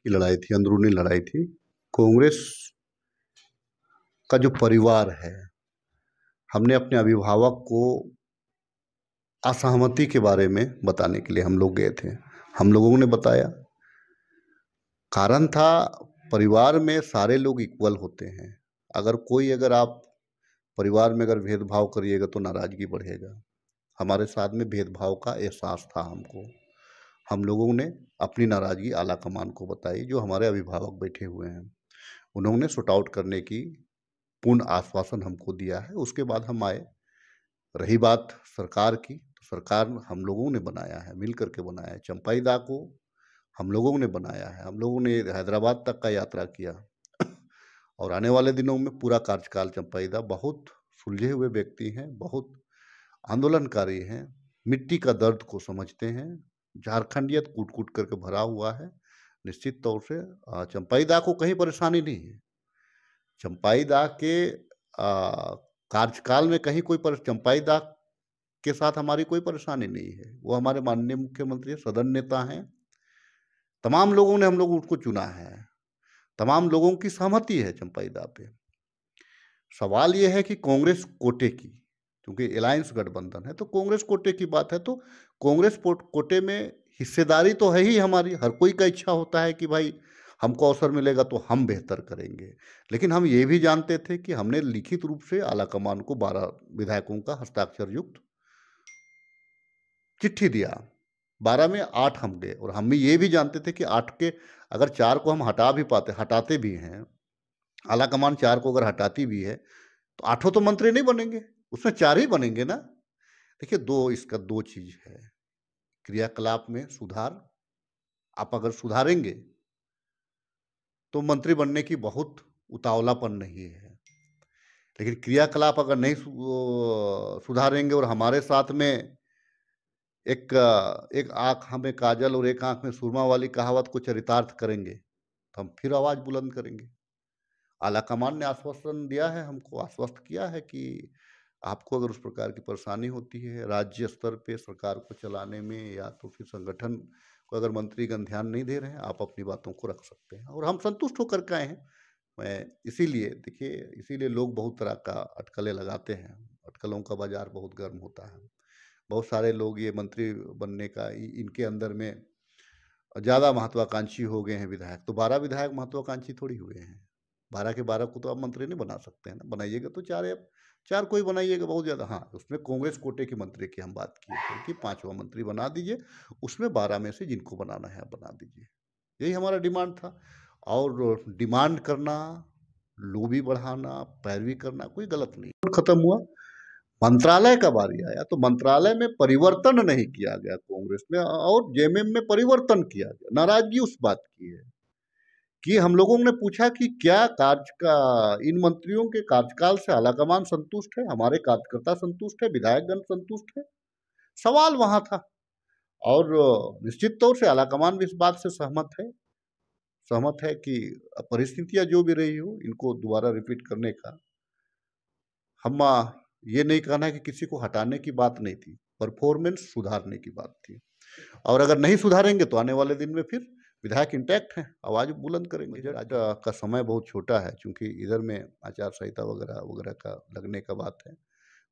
की लड़ाई थी, अंदरूनी लड़ाई थी। कांग्रेस का जो परिवार है, हमने अपने अभिभावक को असहमति के बारे में बताने के लिए हम लोग गए थे। हम लोगों ने बताया, कारण था परिवार में सारे लोग इक्वल होते हैं। अगर आप परिवार में अगर भेदभाव करिएगा तो नाराजगी बढ़ेगा। हमारे साथ में भेदभाव का एहसास था हमको। हम लोगों ने अपनी नाराजगी आला कमान को बताई, जो हमारे अभिभावक बैठे हुए हैं। उन्होंने सॉर्ट आउट करने की पूर्ण आश्वासन हमको दिया है। उसके बाद हम आए। रही बात सरकार की, तो सरकार हम लोगों ने बनाया है, मिल करके बनाया है। चंपाई दा को हम लोगों ने बनाया है। हम लोगों ने हैदराबाद तक का यात्रा किया और आने वाले दिनों में पूरा कार्यकाल चंपाई दा बहुत सुलझे हुए व्यक्ति हैं, बहुत आंदोलनकारी हैं, मिट्टी का दर्द को समझते हैं। झारखंडियत कूट कूट करके भरा हुआ है। निश्चित तौर से चंपाई दा को कहीं परेशानी नहीं है। चंपाई दा के कार्यकाल में कहीं चंपाई दा के साथ हमारी कोई परेशानी नहीं है। वो हमारे माननीय मुख्यमंत्री सदन नेता हैं। तमाम लोगों ने हम लोग उसको चुना है। तमाम लोगों की सहमति है चंपाई दा पे। सवाल ये है कि कांग्रेस कोटे की, क्योंकि अलायंस गठबंधन है, तो कांग्रेस कोटे की बात है, तो कांग्रेस कोटे में हिस्सेदारी तो है ही हमारी। हर कोई का इच्छा होता है कि भाई हमको अवसर मिलेगा तो हम बेहतर करेंगे। लेकिन हम ये भी जानते थे कि हमने लिखित रूप से आलाकमान को 12 विधायकों का हस्ताक्षर युक्त चिट्ठी दिया। 12 में 8 हम गए, और हम भी ये भी जानते थे कि 8 के अगर 4 को हम हटाते भी हैं, आलाकमान 4 को अगर हटाती भी है, तो 8 तो मंत्री नहीं बनेंगे, उसमें 4 ही बनेंगे ना। देखिए, इसका दो चीज है। क्रियाकलाप में सुधार, आप अगर सुधारेंगे तो मंत्री बनने की बहुत उतावलापन नहीं है। लेकिन क्रियाकलाप अगर नहीं सुधारेंगे, और हमारे साथ में एक आंख हमें काजल और एक आंख में सुरमा वाली कहावत को चरितार्थ करेंगे, तो हम फिर आवाज बुलंद करेंगे। आलाकमान ने आश्वासन दिया है, हमको आश्वस्त किया है कि आपको अगर उस प्रकार की परेशानी होती है राज्य स्तर पे सरकार को चलाने में, या तो फिर संगठन को अगर मंत्रीगण ध्यान नहीं दे रहे हैं, आप अपनी बातों को रख सकते हैं। और हम संतुष्ट होकर के आए हैं। मैं इसीलिए, देखिए, इसीलिए लोग बहुत तरह का अटकलें लगाते हैं। अटकलों का बाजार बहुत गर्म होता है। बहुत सारे लोग ये मंत्री बनने का इनके अंदर में ज़्यादा महत्वाकांक्षी हो गए हैं विधायक। तो 12 विधायक महत्वाकांक्षी थोड़ी हुए हैं। 12 के 12 को तो आप मंत्री नहीं बना सकते हैं ना। बनाइएगा तो 4 को ही बनाइएगा, बहुत ज़्यादा। हाँ, उसमें कांग्रेस कोटे के मंत्री की हम बात किए थे कि 5वां मंत्री बना दीजिए, उसमें 12 में से जिनको बनाना है आप बना दीजिए। यही हमारा डिमांड था। और डिमांड करना, लोभी बढ़ाना, पैरवी करना कोई गलत नहीं। खत्म हुआ, मंत्रालय का बारी आया, तो मंत्रालय में परिवर्तन नहीं किया गया कांग्रेस में, और जेएमएम में परिवर्तन किया गया। नाराजगी उस बात की है कि हम लोगों ने पूछा कि क्या इन मंत्रियों के कार्यकाल से आलाकमान संतुष्ट है, हमारे कार्यकर्ता संतुष्ट है, विधायकगण संतुष्ट है। सवाल वहां था। और निश्चित तौर से आलाकमान भी इस बात से सहमत है कि परिस्थितियां जो भी रही हो, इनको दोबारा रिपीट करने का, हम ये नहीं कहना है कि किसी को हटाने की बात नहीं थी, परफॉर्मेंस सुधारने की बात थी। और अगर नहीं सुधारेंगे तो आने वाले दिन में फिर विधायक इंटैक्ट हैं, आवाज बुलंद करेंगे। आज का समय बहुत छोटा है, क्योंकि इधर में आचार संहिता वगैरह वगैरह का लगने का बात है।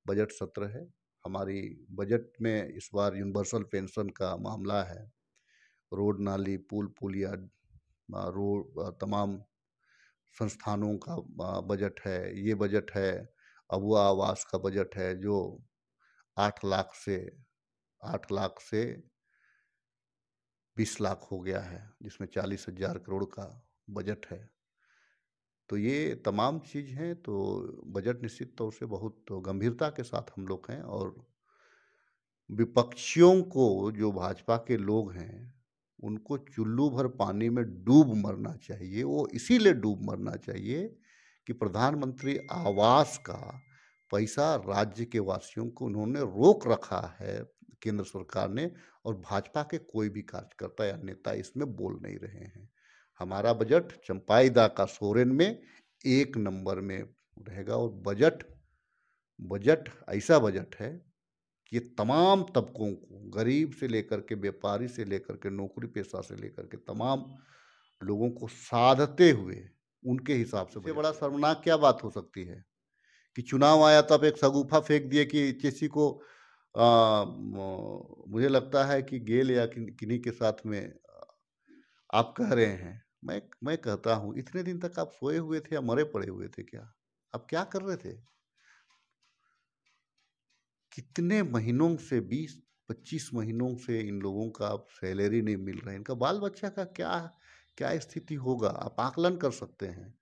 बजट सत्र है। हमारी बजट में इस बार यूनिवर्सल पेंशन का मामला है। रोड, नाली, पुल पुलिया, रोड, तमाम संस्थानों का बजट है। ये बजट है। अबुआ आवास का बजट है, जो 8 लाख से 20 लाख हो गया है, जिसमें 40,000 करोड़ का बजट है। तो ये तमाम चीज़ हैं। तो बजट निश्चित तौर से बहुत गंभीरता के साथ हम लोग हैं, और विपक्षियों को, जो भाजपा के लोग हैं, उनको चुल्लू भर पानी में डूब मरना चाहिए। वो इसीलिए डूब मरना चाहिए कि प्रधानमंत्री आवास का पैसा राज्य के वासियों को उन्होंने रोक रखा है केंद्र सरकार ने, और भाजपा के कोई भी कार्यकर्ता या नेता इसमें बोल नहीं रहे हैं। हमारा बजट चंपाई दा का सोरेन में 1 नंबर में रहेगा। और बजट ऐसा बजट है कि तमाम तबकों को, गरीब से लेकर के व्यापारी से लेकर के नौकरी पेशा से लेकर के तमाम लोगों को साधते हुए उनके हिसाब से बड़ा शर्मनाक क्या बात हो सकती है कि चुनाव आया तब एक शगुफा फेंक दिए कि किसी को मुझे लगता है कि गेल या किन्हीं के साथ में आप कह रहे हैं। मैं कहता हूँ इतने दिन तक आप सोए हुए थे या मरे पड़े हुए थे क्या? आप क्या कर रहे थे? कितने महीनों से 20-25 महीनों से इन लोगों का अब सैलरी नहीं मिल रहा है। इनका बाल-बच्चा का क्या क्या स्थिति होगा? आप आकलन कर सकते हैं।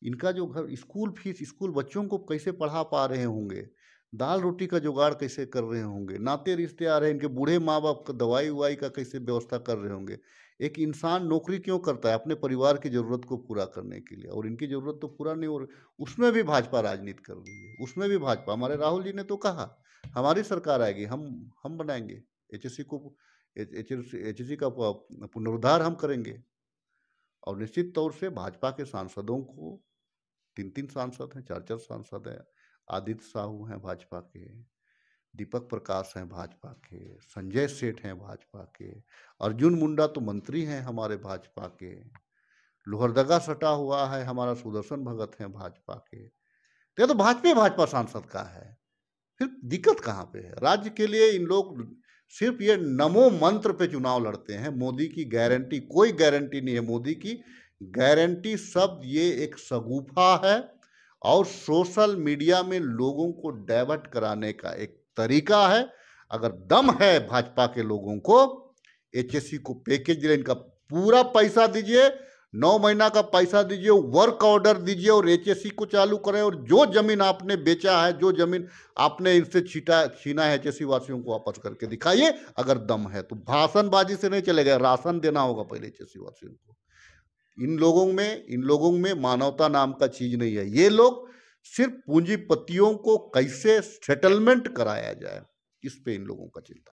इनका जो घर स्कूल फीस स्कूल बच्चों को कैसे पढ़ा पा रहे होंगे? दाल-रोटी का जुगाड़ कैसे कर रहे होंगे? नाते-रिश्ते आ रहे हैं, इनके बूढ़े माँ-बाप का दवाई-ववाई का कैसे व्यवस्था कर रहे होंगे? एक इंसान नौकरी क्यों करता है? अपने परिवार की ज़रूरत को पूरा करने के लिए और इनकी ज़रूरत तो पूरा नहीं हो रही। उसमें भी भाजपा राजनीति कर रही है, उसमें भी भाजपा हमारे राहुल जी ने तो कहा, हमारी सरकार आएगी, हम बनाएँगे, एचएससी को एचएससी का पुनरुद्धार हम करेंगे और निश्चित तौर से भाजपा के सांसदों को 3-3 सांसद हैं, 4-4 सांसद हैं। आदित्य साहू हैं भाजपा के, दीपक प्रकाश हैं भाजपा के, संजय सेठ हैं भाजपा के, अर्जुन मुंडा तो मंत्री हैं हमारे भाजपा के, लोहरदगा सटा हुआ है हमारा सुदर्शन भगत हैं भाजपा के। तो ये तो भाजपा सांसद का है। फिर दिक्कत कहाँ पे है? राज्य के लिए इन लोग सिर्फ ये नमो मंत्र पे चुनाव लड़ते हैं। मोदी की गारंटी, कोई गारंटी नहीं है मोदी की। गारंटी शब्द ये एक शगुफा है और सोशल मीडिया में लोगों को डाइवर्ट कराने का एक तरीका है। अगर दम है भाजपा के लोगों को, एचएससी को पैकेज दे, इनका पूरा पैसा दीजिए, 9 महीना का पैसा दीजिए, वर्क ऑर्डर दीजिए और एचएससी को चालू करें। और जो जमीन आपने बेचा है, जो जमीन आपने इनसे छीना है, एचएससी वासियों को वापस करके दिखाइए अगर दम है तो। भाषणबाजी से नहीं चलेगा, राशन देना होगा पहले एचएससी वासियों को। इन लोगों में मानवता नाम का चीज नहीं है। ये लोग सिर्फ पूंजीपतियों को कैसे सेटलमेंट कराया जाए, इस पे इन लोगों का चिंता।